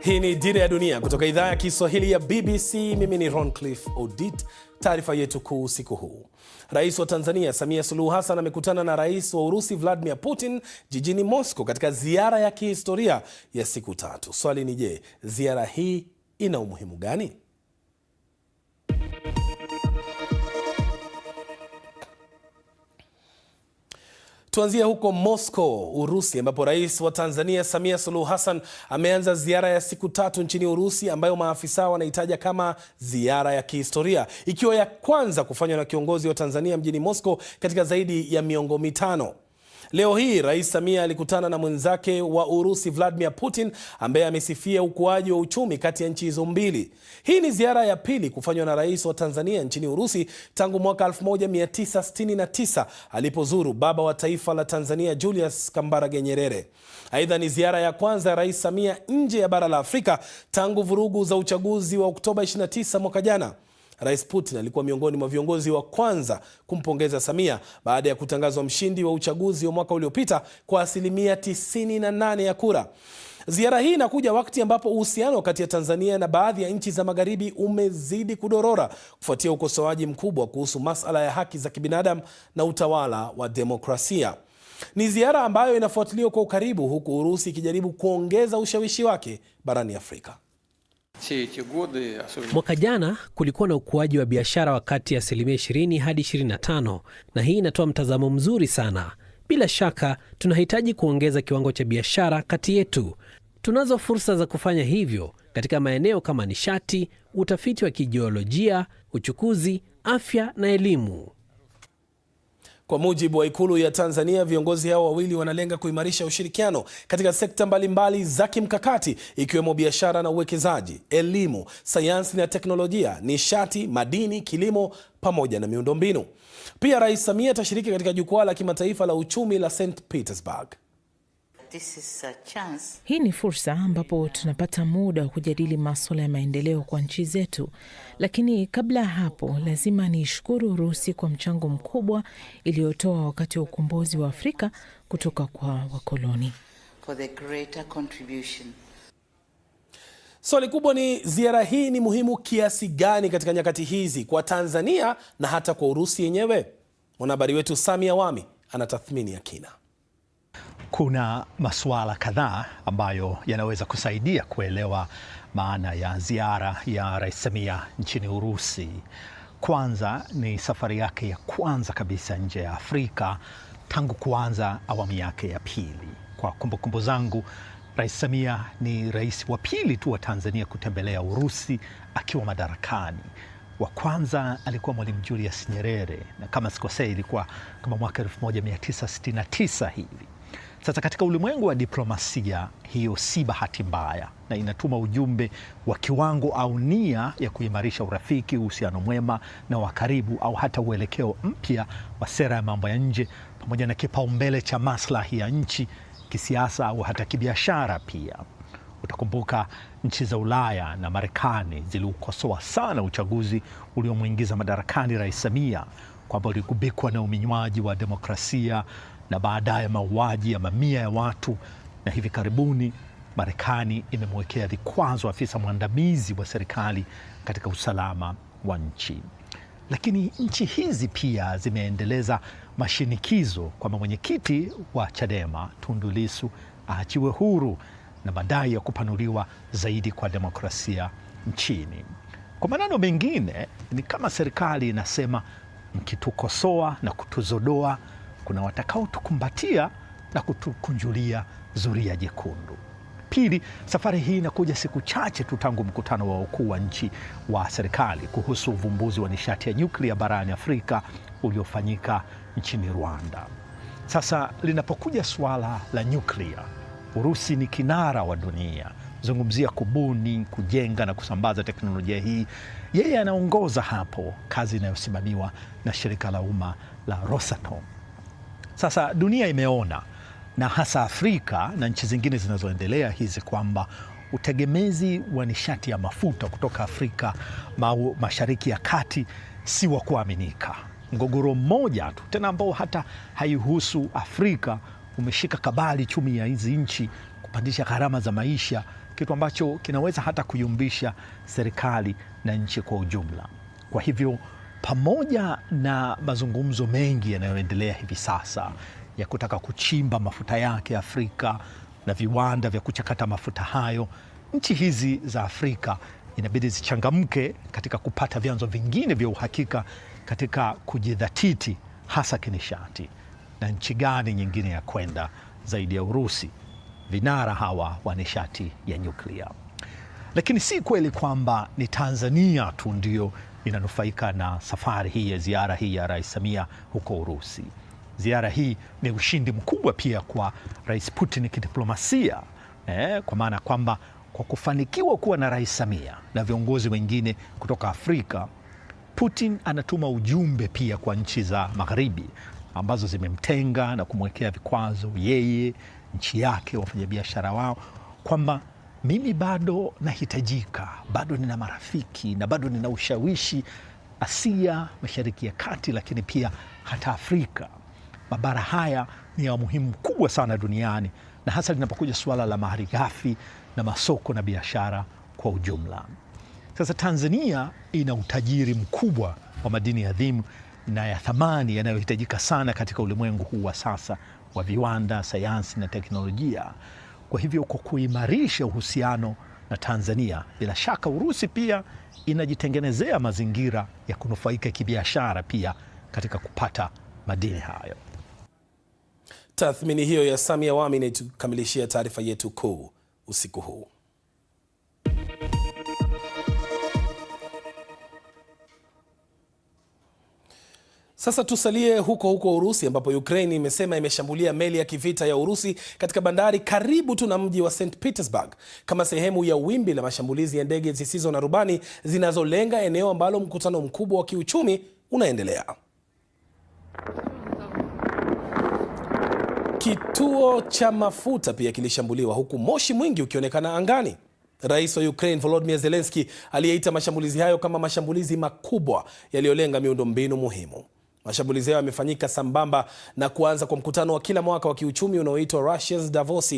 Hii ni Dira ya Dunia kutoka idhaa ya Kiswahili ya BBC. Mimi ni Roncliffe Odit. Taarifa yetu kuu usiku huu. Rais wa Tanzania Samia Suluhu Hassan amekutana na Rais wa Urusi Vladimir Putin jijini Moscow katika ziara ya kihistoria ya siku 3. Swali ni je, ziara hii ina umuhimu gani? Tuanzie huko Moscow, Urusi, ambapo Rais wa Tanzania Samia Suluhu Hassan ameanza ziara ya siku 3 nchini Urusi, ambayo maafisa wanaitaja kama ziara ya kihistoria, ikiwa ya kwanza kufanywa na kiongozi wa Tanzania mjini Moscow katika zaidi ya miongo mitano. Leo hii Rais Samia alikutana na mwenzake wa Urusi Vladimir Putin, ambaye amesifia ukuaji wa uchumi kati ya nchi hizo mbili. Hii ni ziara ya pili kufanywa na Rais wa Tanzania nchini Urusi tangu mwaka 1969 alipozuru baba wa taifa la Tanzania Julius Kambarage Nyerere. Aidha, ni ziara ya kwanza ya Rais Samia nje ya bara la Afrika tangu vurugu za uchaguzi wa Oktoba 29 mwaka jana. Rais Putin alikuwa miongoni mwa viongozi wa kwanza kumpongeza Samia baada ya kutangazwa mshindi wa uchaguzi wa mwaka uliopita kwa asilimia 98 ya kura. Ziara hii inakuja wakati ambapo uhusiano kati ya Tanzania na baadhi ya nchi za magharibi umezidi kudorora kufuatia ukosoaji mkubwa kuhusu masuala ya haki za kibinadamu na utawala wa demokrasia. Ni ziara ambayo inafuatiliwa kwa ukaribu, huku Urusi ikijaribu kuongeza ushawishi wake barani Afrika. Mwaka jana kulikuwa na ukuaji wa biashara wa kati ya asilimia 20 hadi 25, na hii inatoa mtazamo mzuri sana. Bila shaka tunahitaji kuongeza kiwango cha biashara kati yetu. Tunazo fursa za kufanya hivyo katika maeneo kama nishati, utafiti wa kijiolojia, uchukuzi, afya na elimu. Kwa mujibu wa Ikulu ya Tanzania, viongozi hao wawili wanalenga kuimarisha ushirikiano katika sekta mbalimbali za kimkakati, ikiwemo biashara na uwekezaji, elimu, sayansi na teknolojia, nishati, madini, kilimo pamoja na miundombinu. Pia Rais Samia atashiriki katika jukwaa la kimataifa la uchumi la St. Petersburg. Hii ni fursa ambapo tunapata muda wa kujadili masuala ya maendeleo kwa nchi zetu. Lakini kabla ya hapo, lazima niishukuru Urusi kwa mchango mkubwa iliyotoa wakati wa ukombozi wa Afrika kutoka kwa wakoloni. Swali kubwa ni ziara hii ni muhimu kiasi gani katika nyakati hizi kwa Tanzania na hata kwa Urusi yenyewe? Mwanahabari wetu Sami Awami anatathmini ya kina. Kuna masuala kadhaa ambayo yanaweza kusaidia kuelewa maana ya ziara ya Rais Samia nchini Urusi. Kwanza ni safari yake ya kwanza kabisa nje ya Afrika tangu kuanza awamu yake ya pili. Kwa kumbukumbu zangu, Rais Samia ni rais wa pili tu wa Tanzania kutembelea Urusi akiwa madarakani. Wa kwanza alikuwa Mwalimu Julius Nyerere, na kama sikosei ilikuwa kama mwaka 1969 hivi. Sasa katika ulimwengu wa diplomasia, hiyo si bahati mbaya na inatuma ujumbe wa kiwango au nia ya kuimarisha urafiki, uhusiano mwema na wa karibu, au hata uelekeo mpya wa sera ya mambo ya nje, pamoja na kipaumbele cha maslahi ya nchi kisiasa au hata kibiashara pia. Utakumbuka nchi za Ulaya na Marekani ziliukosoa sana uchaguzi uliomwingiza madarakani Rais Samia, kwamba uligubikwa na uminywaji wa demokrasia na baadaye mauaji ya mamia ya watu, na hivi karibuni Marekani imemwekea vikwazo afisa mwandamizi wa serikali katika usalama wa nchi. Lakini nchi hizi pia zimeendeleza mashinikizo kwamba mwenyekiti wa Chadema Tundu Lissu aachiwe huru na madai ya kupanuliwa zaidi kwa demokrasia nchini. Kwa maneno mengine, ni kama serikali inasema, mkitukosoa na kutuzodoa, kuna watakao tukumbatia na kutukunjulia zuria jekundu. Pili, safari hii inakuja siku chache tu tangu mkutano wa wakuu wa nchi wa serikali kuhusu uvumbuzi wa nishati ya nyuklia barani Afrika uliofanyika nchini Rwanda. Sasa linapokuja suala la nyuklia, Urusi ni kinara wa dunia. Zungumzia kubuni, kujenga na kusambaza teknolojia hii. Yeye anaongoza hapo, kazi inayosimamiwa na shirika la umma la Rosatom. Sasa dunia imeona, na hasa Afrika na nchi zingine zinazoendelea hizi, kwamba utegemezi wa nishati ya mafuta kutoka Afrika Mashariki ya Kati si wa kuaminika. Mgogoro mmoja tu tena ambao hata haihusu Afrika umeshika kabali chumi ya hizi nchi, kupandisha gharama za maisha kitu ambacho kinaweza hata kuyumbisha serikali na nchi kwa ujumla. Kwa hivyo pamoja na mazungumzo mengi yanayoendelea hivi sasa ya kutaka kuchimba mafuta yake Afrika na viwanda vya kuchakata mafuta hayo, nchi hizi za Afrika inabidi zichangamke katika kupata vyanzo vingine vya uhakika katika kujidhatiti hasa kinishati. Na nchi gani nyingine ya kwenda zaidi ya Urusi, vinara hawa wa nishati ya nyuklia? Lakini si kweli kwamba ni Tanzania tu ndio inanufaika na safari hii ya ziara hii ya Rais Samia huko Urusi. Ziara hii ni ushindi mkubwa pia kwa Rais Putin kidiplomasia, kwa maana kwamba kwa kufanikiwa kuwa na Rais Samia na viongozi wengine kutoka Afrika, Putin anatuma ujumbe pia kwa nchi za Magharibi ambazo zimemtenga na kumwekea vikwazo yeye, nchi yake, wafanyabiashara wao, kwamba mimi bado nahitajika, bado nina marafiki na bado nina ushawishi Asia, Mashariki ya Kati, lakini pia hata Afrika. Mabara haya ni ya muhimu kubwa sana duniani, na hasa linapokuja suala la malighafi na masoko na biashara kwa ujumla. Sasa Tanzania ina utajiri mkubwa wa madini adhimu na ya thamani yanayohitajika sana katika ulimwengu huu wa sasa wa viwanda, sayansi na teknolojia. Kwa hivyo kwa kuimarisha uhusiano na Tanzania, bila shaka Urusi pia inajitengenezea mazingira ya kunufaika kibiashara pia katika kupata madini hayo. Tathmini hiyo ya Samia Wami inatukamilishia taarifa yetu kuu usiku huu. Sasa tusalie huko huko Urusi, ambapo Ukraine imesema imeshambulia meli ya kivita ya Urusi katika bandari karibu tu na mji wa St Petersburg kama sehemu ya wimbi la mashambulizi ya ndege zisizo na rubani zinazolenga eneo ambalo mkutano mkubwa wa kiuchumi unaendelea. Kituo cha mafuta pia kilishambuliwa huku moshi mwingi ukionekana angani. Rais wa Ukraine Volodymyr Zelensky aliyeita mashambulizi hayo kama mashambulizi makubwa yaliyolenga miundombinu muhimu. Mashambulizi hayo yamefanyika sambamba na kuanza kwa mkutano wa kila mwaka wa kiuchumi unaoitwa Russia's Davos.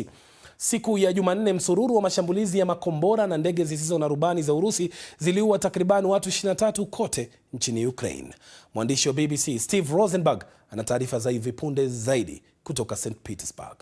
Siku ya Jumanne, msururu wa mashambulizi ya makombora na ndege zisizo na rubani za Urusi ziliua takriban watu 23 kote nchini Ukraine. Mwandishi wa BBC Steve Rosenberg ana taarifa za hivi punde zaidi kutoka St Petersburg.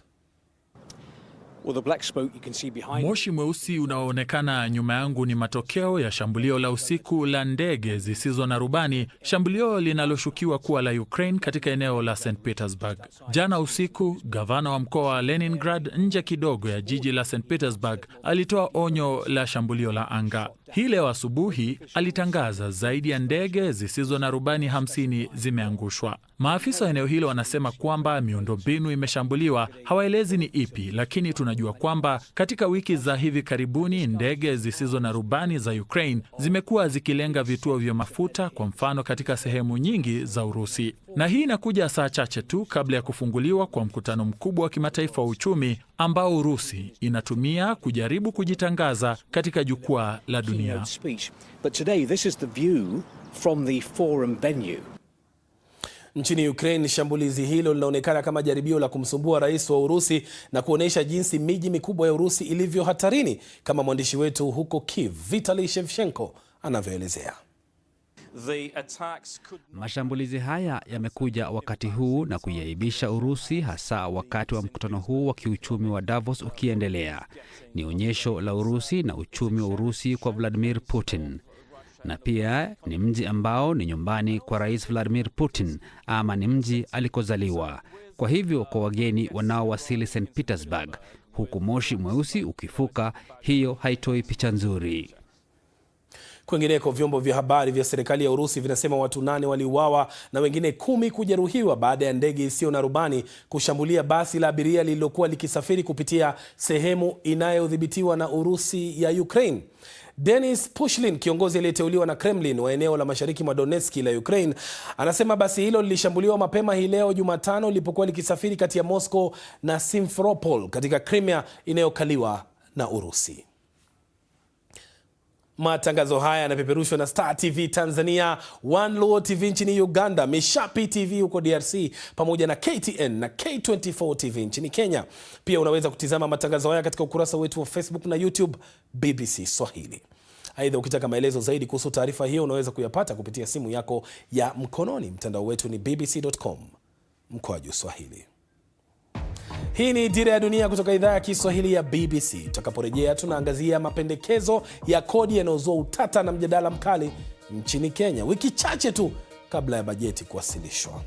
Moshi mweusi unaoonekana nyuma yangu ni matokeo ya shambulio la usiku la ndege zisizo na rubani, shambulio linaloshukiwa kuwa la Ukraine katika eneo la St Petersburg. Jana usiku, gavana wa mkoa wa Leningrad, nje kidogo ya jiji la St Petersburg, alitoa onyo la shambulio la anga. Hii leo asubuhi alitangaza zaidi ya ndege zisizo na rubani 50 zimeangushwa. Maafisa wa eneo hilo wanasema kwamba miundombinu imeshambuliwa, hawaelezi ni ipi, lakini tunajua kwamba katika wiki za hivi karibuni ndege zisizo na rubani za Ukraine zimekuwa zikilenga vituo vya mafuta, kwa mfano katika sehemu nyingi za Urusi. Na hii inakuja saa chache tu kabla ya kufunguliwa kwa mkutano mkubwa wa kimataifa wa uchumi ambao Urusi inatumia kujaribu kujitangaza katika jukwaa la dunia. Nchini Ukraine, shambulizi hilo linaonekana kama jaribio la kumsumbua rais wa Urusi na kuonyesha jinsi miji mikubwa ya Urusi ilivyo hatarini, kama mwandishi wetu huko Kiev, Vitali Shevchenko, anavyoelezea. Mashambulizi haya yamekuja wakati huu na kuiaibisha Urusi, hasa wakati wa mkutano huu wa kiuchumi wa Davos ukiendelea. Ni onyesho la Urusi na uchumi wa Urusi kwa Vladimir Putin. Na pia ni mji ambao ni nyumbani kwa Rais Vladimir Putin, ama ni mji alikozaliwa. Kwa hivyo kwa wageni wanaowasili St Petersburg, huku moshi mweusi ukifuka, hiyo haitoi picha nzuri. Kwingineko, vyombo vya habari vya serikali ya Urusi vinasema watu 8 waliuawa na wengine 10 kujeruhiwa baada ya ndege isiyo na rubani kushambulia basi la abiria lililokuwa likisafiri kupitia sehemu inayodhibitiwa na Urusi ya Ukraine. Denis Pushlin, kiongozi aliyeteuliwa na Kremlin wa eneo la mashariki mwa Donetsk la Ukraine, anasema basi hilo lilishambuliwa mapema hii leo Jumatano lilipokuwa likisafiri kati ya Moscow na Simferopol katika Crimea inayokaliwa na Urusi. Matangazo haya yanapeperushwa na Star TV Tanzania, One Luo TV nchini Uganda, Mishapi TV huko DRC, pamoja na KTN na K24 TV nchini Kenya. Pia unaweza kutizama matangazo haya katika ukurasa wetu wa Facebook na YouTube BBC Swahili. Aidha, ukitaka maelezo zaidi kuhusu taarifa hiyo unaweza kuyapata kupitia simu yako ya mkononi. Mtandao wetu ni bbc.com/Swahili. Hii ni Dira ya Dunia kutoka idhaa ya Kiswahili ya BBC. Tutakaporejea tunaangazia mapendekezo ya kodi yanayozua utata na mjadala mkali nchini Kenya, wiki chache tu kabla ya bajeti kuwasilishwa.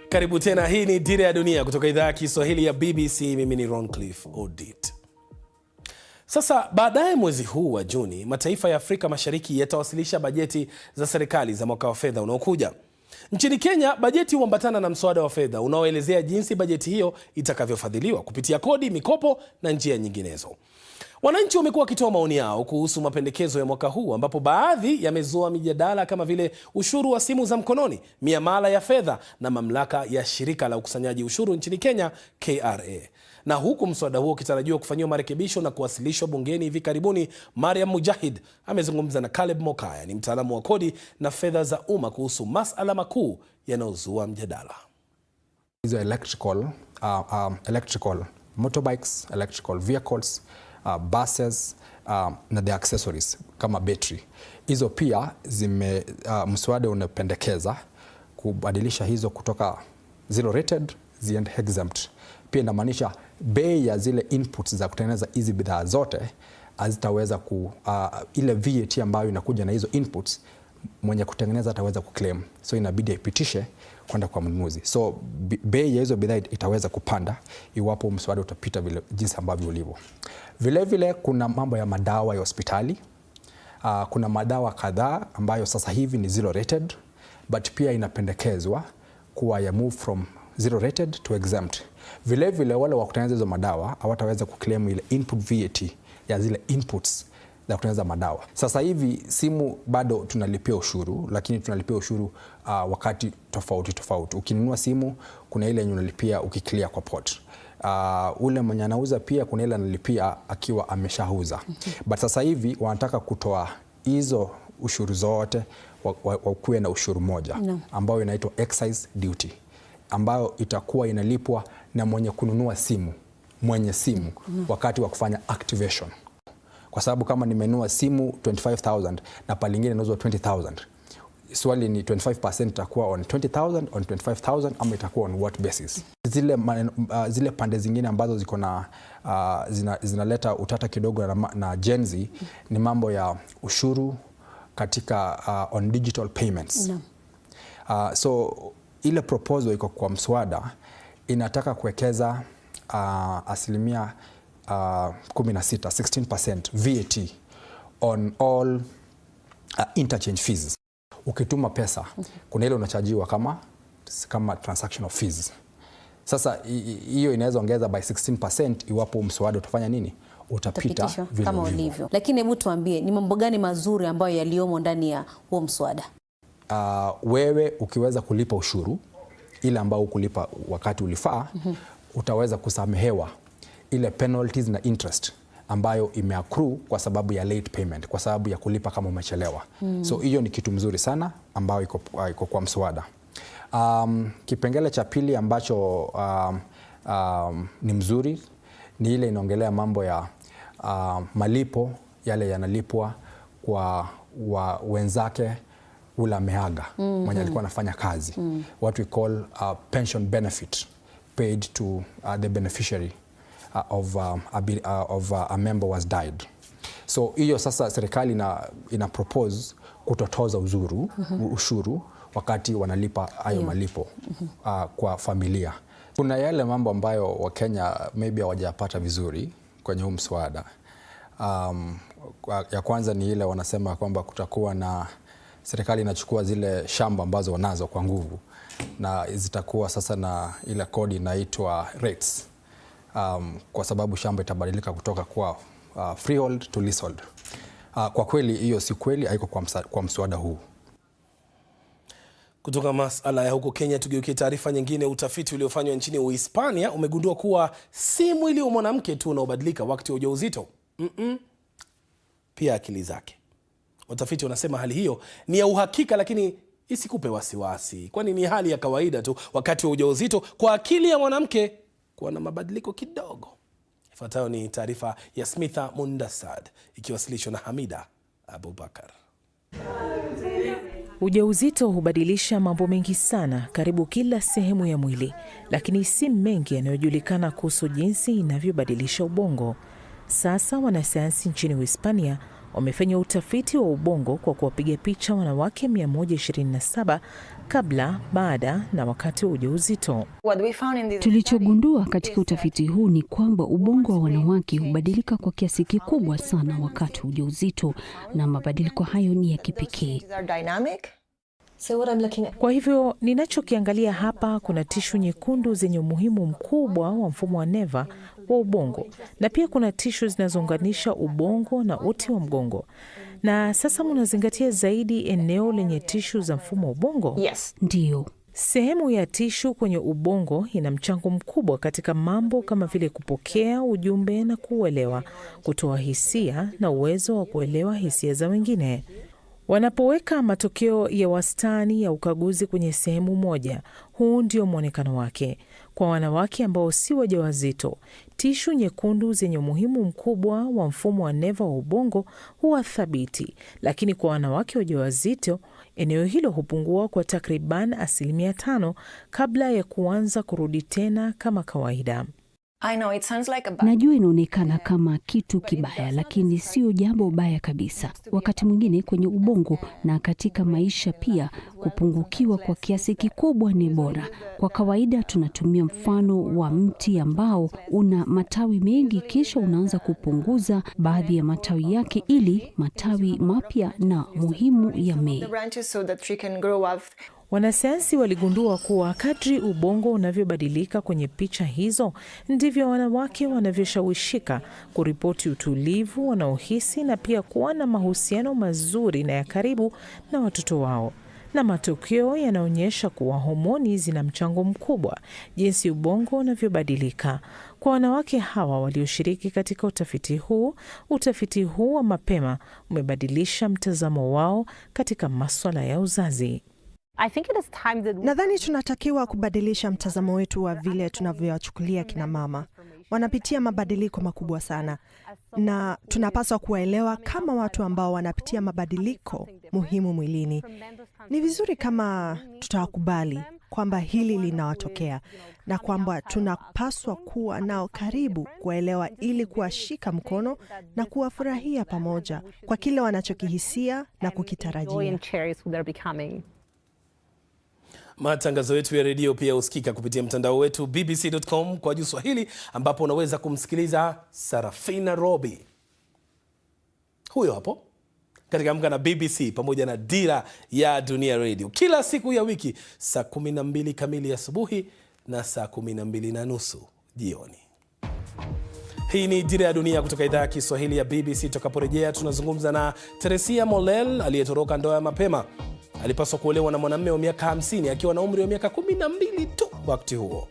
Karibu tena, hii ni Dira ya Dunia kutoka idhaa ya Kiswahili ya BBC. Mimi ni Roncliffe Odit. Sasa baadaye mwezi huu wa Juni, mataifa ya Afrika Mashariki yatawasilisha bajeti za serikali za mwaka wa fedha unaokuja. Nchini Kenya, bajeti huambatana na mswada wa fedha unaoelezea jinsi bajeti hiyo itakavyofadhiliwa kupitia kodi, mikopo na njia nyinginezo. Wananchi wamekuwa wakitoa maoni yao kuhusu mapendekezo ya mwaka huu, ambapo baadhi yamezua mijadala kama vile ushuru wa simu za mkononi, miamala ya fedha na mamlaka ya shirika la ukusanyaji ushuru nchini Kenya KRA. Na huku mswada huo ukitarajiwa kufanyiwa marekebisho na kuwasilishwa bungeni hivi karibuni, Mariam Mujahid amezungumza na Caleb Mokaya, ni mtaalamu wa kodi na fedha za umma, kuhusu masuala makuu yanayozua mjadala. Hizo electrical motorbikes, electrical vehicles, buses na the accessories kama battery. Hizo pia mswada unapendekeza kubadilisha hizo kutoka zero rated ziende exempt. Pia inamaanisha bei ya zile inputs za kutengeneza hizi bidhaa zote hazitaweza ile VAT ambayo inakuja na hizo inputs mwenye kutengeneza ataweza kuclaim. So inabidi ipitishe kwenda kwa mnunuzi. So bei ya hizo bidhaa itaweza kupanda iwapo mswada utapita vile jinsi ambavyo ulivyo. Vile vile kuna mambo ya madawa ya hospitali. Kuna madawa kadhaa ambayo sasa hivi ni zero rated, but pia inapendekezwa kuwa ya move from zero rated to exempt. Vile vile wale wa kutengeneza hizo madawa hawataweza kuclaim ile input VAT ya zile inputs za kutengeneza madawa. Sasa hivi simu bado tunalipia ushuru, lakini tunalipia ushuru wakati tofauti. Ukinunua simu kuna ile unalipia ukiclear kwa port. Ule mwenye anauza pia kuna ile analipia akiwa ameshauza. But sasa hivi wanataka kutoa hizo ushuru zote wakuwe na ushuru moja ambayo inaitwa excise duty, ambayo itakuwa inalipwa na mwenye kununua simu, wakati wa kufanya activation. Kwa sababu kama nimenunua simu 25,000 na palingine inauzwa 20,000, swali ni 25% itakuwa on 20,000, on 25,000 ama itakuwa on what basis. Zile pande zingine ambazo ziko na zinaleta utata kidogo na Gen Z ni mambo ya ushuru katika on digital payments. So ile proposal iko kwa mswada inataka kuwekeza asilimia 16% VAT on all interchange fees. Ukituma pesa kuna ile unachajiwa kama transactional fees. Sasa hiyo inaweza ongeza by 16% iwapo mswada utafanya nini? Utapita vile kama ulivyo. Lakini hebu tuambie ni mambo gani mazuri ambayo yaliomo ndani ya huo mswada? Wewe ukiweza kulipa ushuru ile ambao kulipa wakati ulifaa, utaweza kusamehewa ile penalties na interest ambayo imeaccrue kwa sababu ya late payment, kwa sababu ya kulipa kama umechelewa. So hiyo ni kitu mzuri sana ambayo iko kwa mswada. Kipengele cha pili ambacho ni mzuri ni ile inaongelea mambo ya malipo yale yanalipwa kwa wenzake ule ameaga mwenye alikuwa anafanya kazi. What we call pension benefit paid to the beneficiary of a member was died. So hiyo sasa serikali ina propose kutotoza ushuru wakati wanalipa hayo malipo kwa familia. Kuna yale mambo ambayo Wakenya maybe hawajapata vizuri kwenye huu mswada. Ya kwanza ni ile wanasema kwamba kutakuwa na serikali inachukua zile shamba ambazo wanazo kwa nguvu na zitakuwa sasa na ile kodi inaitwa rates. Kwa sababu shamba itabadilika kutoka kwa freehold to leasehold. Kwa kweli hiyo si kweli, haiko kwa mswada huu. Kutoka masala ya huko Kenya tugeukie taarifa nyingine. Utafiti uliofanywa nchini Uhispania umegundua kuwa si mwili wa mwanamke tu unaobadilika wakati wa ujauzito. Pia akili zake. Watafiti wanasema hali hiyo ni ya uhakika, lakini isikupe wasiwasi, kwani ni hali ya kawaida tu wakati wa ujauzito kwa akili ya mwanamke kuwa na mabadiliko kidogo. Ifuatayo ni taarifa ya Smitha Mundasad ikiwasilishwa na Hamida Abubakar. Ujauzito hubadilisha mambo mengi sana karibu kila sehemu ya mwili, lakini si mengi yanayojulikana kuhusu jinsi inavyobadilisha ubongo. Sasa wanasayansi nchini Uhispania wamefanya utafiti wa ubongo kwa kuwapiga picha wanawake 127 kabla, baada na wakati wa ujauzito. Tulichogundua katika utafiti huu ni kwamba ubongo wa wanawake hubadilika kwa kiasi kikubwa sana wakati wa ujauzito, na mabadiliko hayo ni ya kipekee. Kwa hivyo ninachokiangalia hapa, kuna tishu nyekundu zenye umuhimu mkubwa wa mfumo wa neva wa ubongo, na pia kuna tishu zinazounganisha ubongo na uti wa mgongo. Na sasa mnazingatia zaidi eneo lenye tishu za mfumo wa ubongo? Yes. Ndiyo. Sehemu ya tishu kwenye ubongo ina mchango mkubwa katika mambo kama vile kupokea ujumbe na kuuelewa, kutoa hisia na uwezo wa kuelewa hisia za wengine. Wanapoweka matokeo ya wastani ya ukaguzi kwenye sehemu moja, huu ndio mwonekano wake. Kwa wanawake ambao si wajawazito, tishu nyekundu zenye umuhimu mkubwa wa mfumo wa neva wa ubongo huwa thabiti, lakini kwa wanawake wajawazito, eneo hilo hupungua kwa takriban 5% kabla ya kuanza kurudi tena kama kawaida. Najua inaonekana kama kitu kibaya, lakini sio jambo baya kabisa. Wakati mwingine kwenye ubongo na katika maisha pia, kupungukiwa kwa kiasi kikubwa ni bora. Kwa kawaida tunatumia mfano wa mti ambao una matawi mengi, kisha unaanza kupunguza baadhi ya matawi yake ili matawi mapya na muhimu yamee. Wanasayansi waligundua kuwa kadri ubongo unavyobadilika kwenye picha hizo, ndivyo wanawake wanavyoshawishika kuripoti utulivu wanaohisi na pia kuwa na mahusiano mazuri na ya karibu na watoto wao. Na matokeo yanaonyesha kuwa homoni zina mchango mkubwa jinsi ubongo unavyobadilika. Kwa wanawake hawa walioshiriki katika utafiti huu wa mapema umebadilisha mtazamo wao katika masuala ya uzazi. Nadhani tunatakiwa kubadilisha mtazamo wetu wa vile tunavyowachukulia kina mama. wanapitia mabadiliko makubwa sana, na tunapaswa kuwaelewa kama watu ambao wanapitia mabadiliko muhimu mwilini. Ni vizuri kama tutawakubali kwamba hili linawatokea na kwamba tunapaswa kuwa nao karibu kuwaelewa, ili kuwashika mkono na kuwafurahia pamoja kwa kile wanachokihisia na kukitarajia. Matangazo yetu ya redio pia husikika kupitia mtandao wetu bbc.com/Swahili, ambapo unaweza kumsikiliza Sarafina Robi, huyo hapo, katika Amka na BBC pamoja na Dira ya Dunia Radio kila siku ya wiki saa 12 kamili asubuhi na saa 12:30 jioni. Hii ni Dira ya Dunia kutoka idhaa ya Kiswahili ya BBC. Tutakaporejea tunazungumza na Teresia Molel aliyetoroka ndoa ya mapema. Alipaswa kuolewa na mwanamume wa miaka 50 akiwa na umri wa miaka 12 tu wakati huo.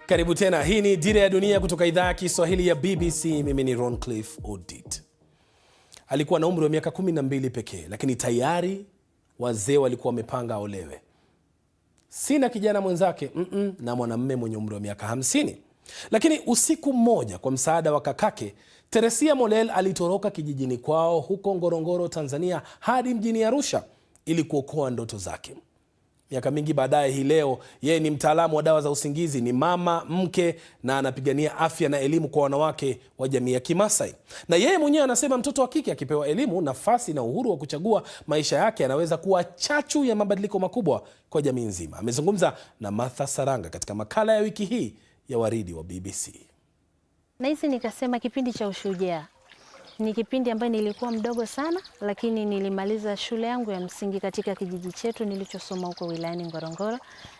Karibu tena. Hii ni Dira ya Dunia kutoka idhaa ya Kiswahili ya BBC. Mimi ni Roncliffe Odit. Alikuwa na umri wa miaka 12 pekee, lakini tayari wazee walikuwa wamepanga aolewe. Sina kijana mwenzake na mwanamume mwenye umri wa miaka 50. Lakini usiku mmoja, kwa msaada wa kakake, Teresia Molel alitoroka kijijini kwao huko Ngorongoro, Tanzania, hadi mjini Arusha ili kuokoa ndoto zake. Miaka mingi baadaye, hii leo yeye ni mtaalamu wa dawa za usingizi, ni mama, mke, na anapigania afya na elimu kwa wanawake wa jamii ya Kimasai. Na yeye mwenyewe anasema mtoto wa kike akipewa elimu, nafasi na uhuru wa kuchagua maisha yake, anaweza kuwa chachu ya mabadiliko makubwa kwa jamii nzima. Amezungumza na Martha Saranga katika makala ya wiki hii ya Waridi wa BBC. Na hizi nikasema kipindi cha ushujaa ni kipindi ambayo nilikuwa mdogo sana, lakini nilimaliza shule yangu ya msingi katika kijiji chetu nilichosoma huko wilayani Ngorongoro.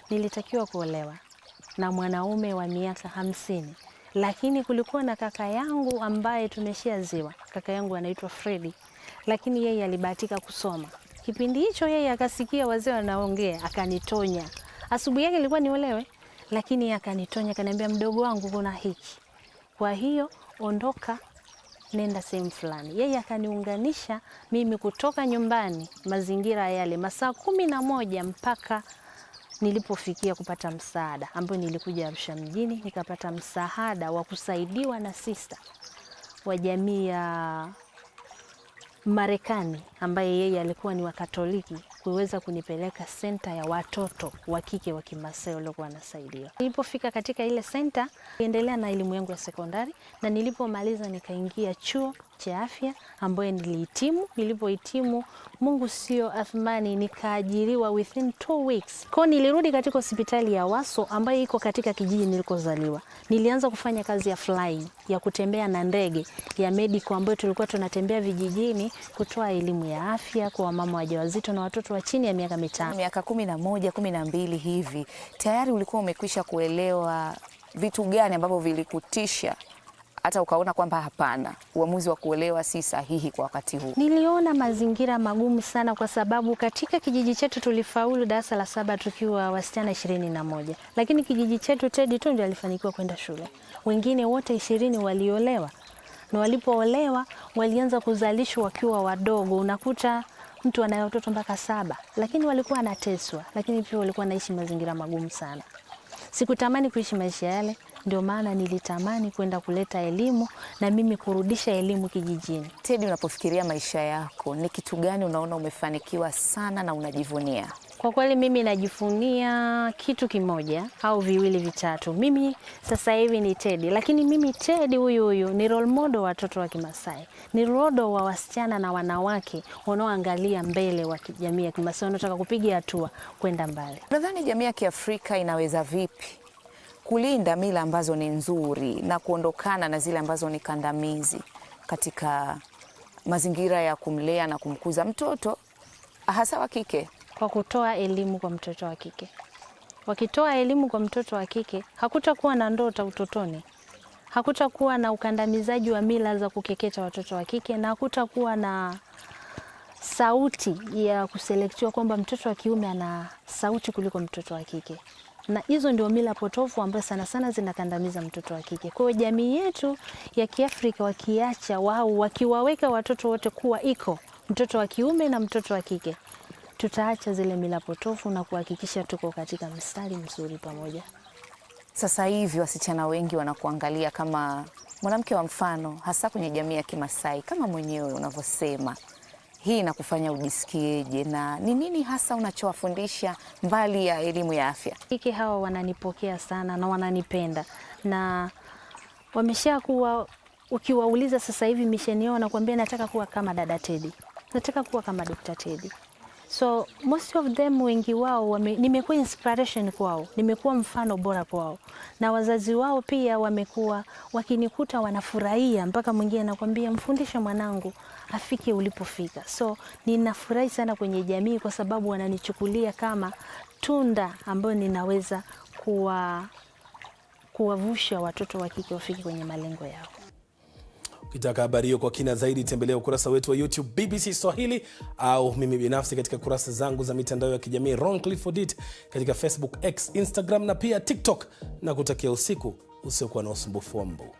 Nilitakiwa kuolewa na mwanaume wa miaka 50, lakini kulikuwa na kaka yangu ambaye tumeshaziwa. Kaka yangu anaitwa Freddy, lakini yeye alibahatika kusoma. Kipindi hicho yeye akasikia wazee wanaongea, akanitonya. Asubuhi yake ilikuwa niolewe, lakini akanitonya, akaniambia, mdogo wangu, kuna hiki, kwa hiyo ondoka, nenda sehemu fulani. Yeye akaniunganisha mimi kutoka nyumbani, mazingira yale, masaa 11 mpaka nilipofikia kupata msaada, ambapo nilikuja Arusha mjini, nikapata msaada wa kusaidiwa na sister wa jamii ya Marekani, ambaye yeye alikuwa ni wa Katoliki, kuweza kunipeleka senta ya watoto wa kike wa Kimasai waliokuwa wanasaidiwa. Nilipofika katika ile senta, niendelea na elimu yangu ya sekondari, na nilipomaliza nikaingia chuo cha afya ambayo nilihitimu. Nilipohitimu, Mungu sio athmani, nikaajiriwa within 2 weeks. Kwa nilirudi katika hospitali ya Waso ambayo iko katika kijiji nilikozaliwa. Nilianza kufanya kazi ya flying, ya kutembea na ndege ya medical, ambayo tulikuwa tunatembea vijijini kutoa elimu ya afya kwa wamama wajawazito na watoto wa chini ya miaka 5. Miaka 11, 12 hivi tayari ulikuwa umekwisha kuelewa vitu gani ambavyo vilikutisha hata ukaona kwamba hapana, uamuzi wa kuolewa si sahihi kwa wakati huu? Niliona mazingira magumu sana, kwa sababu katika kijiji chetu tulifaulu darasa la 7 tukiwa wasichana 21, lakini kijiji chetu Teddy tu ndiye alifanikiwa kwenda shule. Wengine wote 20 waliolewa, na walipoolewa walianza kuzalishwa wakiwa wadogo. Unakuta mtu anaye watoto mpaka 7, lakini walikuwa anateswa, lakini pia walikuwa naishi mazingira magumu sana. Sikutamani kuishi maisha yale, ndio maana nilitamani kwenda kuleta elimu na mimi kurudisha elimu kijijini. Teddy, unapofikiria maisha yako, ni kitu gani unaona umefanikiwa sana na unajivunia? Kwa kweli mimi najivunia kitu kimoja au viwili vitatu. Mimi sasa hivi ni Teddy, lakini mimi Teddy huyu ni role model wa watoto wa Kimasai. Ni role model wa wasichana na wanawake wanaoangalia mbele wa jamii ya Kimasai, wanataka kupiga hatua kwenda mbali. Nadhani jamii ya Kiafrika inaweza vipi kulinda mila ambazo ni nzuri na kuondokana na zile ambazo ni kandamizi katika mazingira ya kumlea na kumkuza mtoto hasa wa kike? Kwa kutoa elimu kwa mtoto wa kike. Wakitoa elimu kwa mtoto wa kike, hakutakuwa na ndoto utotoni. Hakutakuwa na ukandamizaji wa mila za kukeketa watoto wa kike, na hakutakuwa na sauti ya kuselektiwa kwamba mtoto wa kiume ana sauti kuliko mtoto wa kike. Na hizo ndio mila potofu ambazo sana sana zinakandamiza mtoto wa kike. Kwa hiyo jamii yetu ya Kiafrika wakiacha wao, wakiwaweka watoto wote kuwa iko mtoto wa kiume na mtoto wa kike, tutaacha zile mila potofu na kuhakikisha tuko katika mstari mzuri pamoja. Sasa hivi wasichana wengi wanakuangalia kama mwanamke wa mfano, hasa kwenye jamii ya Kimasai. Kama mwenyewe unavyosema, hii inakufanya ujisikieje, na ni nini hasa unachowafundisha mbali ya elimu ya afya? Kike hawa wananipokea sana na wananipenda, na wameshakuwa, ukiwauliza sasa hivi misheni yao wanakuambia nataka kuwa kama dada Teddy, nataka kuwa kama Dr. Teddy. So most of them, wengi wao nimekuwa inspiration kwao, nimekuwa mfano bora kwao, na wazazi wao pia wamekuwa wakinikuta wanafurahia, mpaka mwingine anakuambia mfundishe mwanangu afike ulipofika. So ninafurahi sana kwenye jamii kwa sababu wananichukulia kama tunda ambayo ninaweza kuwavusha watoto wa kike wafike kwenye malengo yao. Ukitaka habari hiyo kwa kina zaidi, tembelea ukurasa wetu wa YouTube BBC Swahili, au mimi binafsi katika kurasa zangu za mitandao ya kijamii Ron Clifford It, katika Facebook, X, Instagram na pia TikTok, na kutakia usiku usiokuwa na usumbufu wa mbu.